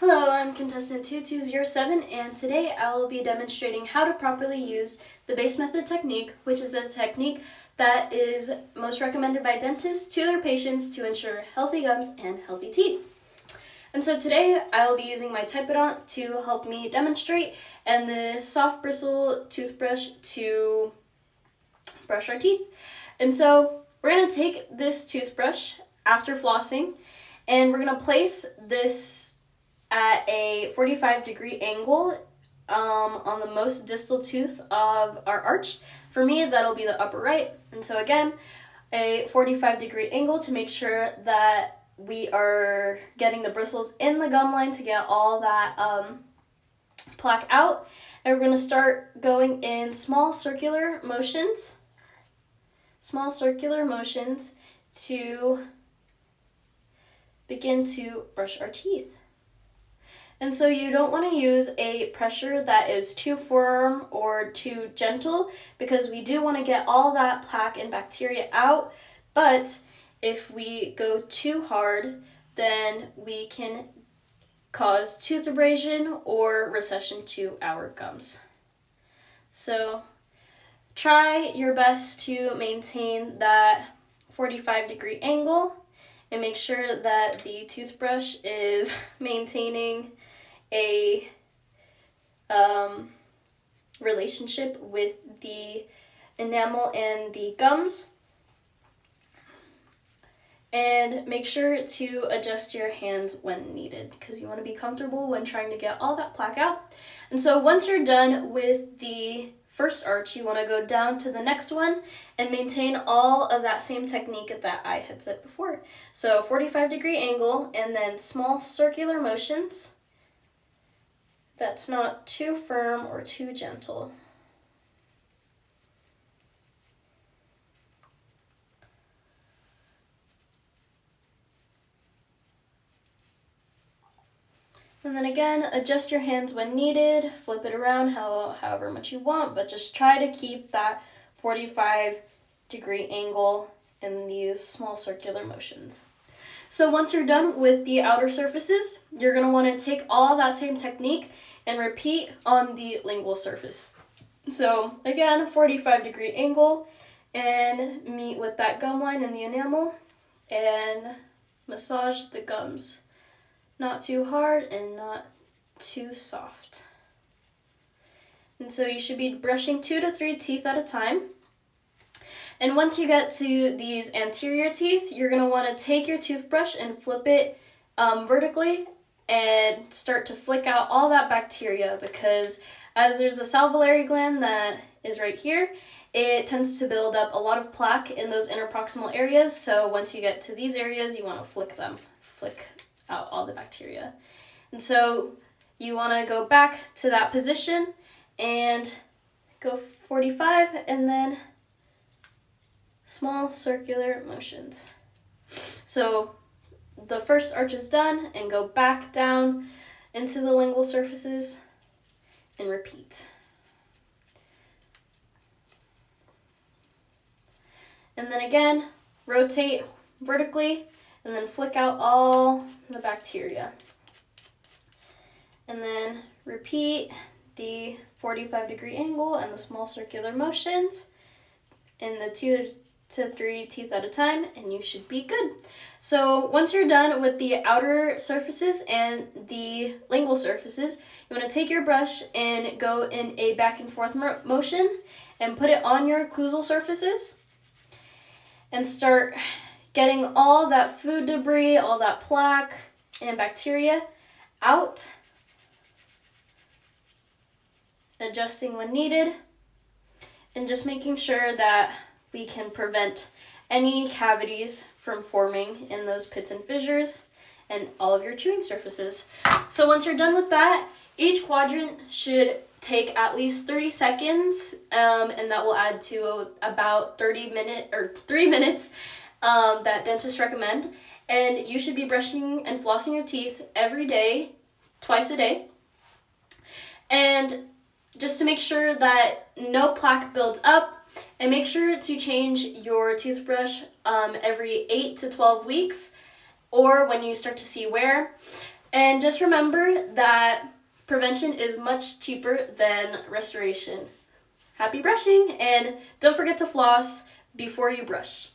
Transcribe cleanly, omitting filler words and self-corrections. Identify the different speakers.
Speaker 1: Hello, I'm Contestant 2207, and today I will be demonstrating how to properly use the base method technique, which is a technique that is most recommended by dentists to their patients to ensure healthy gums and healthy teeth. And so today I will be using my Typodont to help me demonstrate, and the soft bristle toothbrush to brush our teeth. And so we're going to take this toothbrush after flossing, and we're going to place this at a 45-degree angle on the most distal tooth of our arch. For me, that'll be the upper right. And so again, a 45-degree angle to make sure that we are getting the bristles in the gum line to get all that plaque out. And we're going to start going in small circular motions to begin to brush our teeth. And so you don't want to use a pressure that is too firm or too gentle, because we do want to get all that plaque and bacteria out. But if we go too hard, then we can cause tooth abrasion or recession to our gums. So try your best to maintain that 45-degree angle and make sure that the toothbrush is maintaining a relationship with the enamel and the gums. And make sure to adjust your hands when needed, because you want to be comfortable when trying to get all that plaque out. And so once you're done with the first arch, you want to go down to the next one and maintain all of that same technique that I had said before. So 45-degree angle and then small circular motions. That's not too firm or too gentle. And then again, adjust your hands when needed, flip it around however much you want, but just try to keep that 45-degree angle in these small circular motions. So once you're done with the outer surfaces, you're going to want to take all that same technique and repeat on the lingual surface. So again, 45-degree angle, and meet with that gum line and the enamel, and massage the gums. Not too hard and not too soft. And so you should be brushing 2 to 3 teeth at a time. And once you get to these anterior teeth, you're going to want to take your toothbrush and flip it vertically and start to flick out all that bacteria, because as there's a salivary gland that is right here, it tends to build up a lot of plaque in those interproximal areas. So once you get to these areas, you want to flick out all the bacteria. And so you want to go back to that position and go 45 and then small circular motions. So the first arch is done, and go back down into the lingual surfaces and repeat. And then again, rotate vertically and then flick out all the bacteria. And then repeat the 45-degree angle and the small circular motions in the 2 to 3 teeth at a time, and you should be good. So once you're done with the outer surfaces and the lingual surfaces, you want to take your brush and go in a back and forth motion and put it on your occlusal surfaces and start getting all that food debris, all that plaque and bacteria out, adjusting when needed, and just making sure that we can prevent any cavities from forming in those pits and fissures and all of your chewing surfaces. So once you're done with that, each quadrant should take at least 30 seconds, and that will add to about 3 minutes that dentists recommend. And you should be brushing and flossing your teeth every day, twice a day. And just to make sure that no plaque builds up, and make sure to change your toothbrush every 8 to 12 weeks, or when you start to see wear. And just remember that prevention is much cheaper than restoration. Happy brushing, and don't forget to floss before you brush.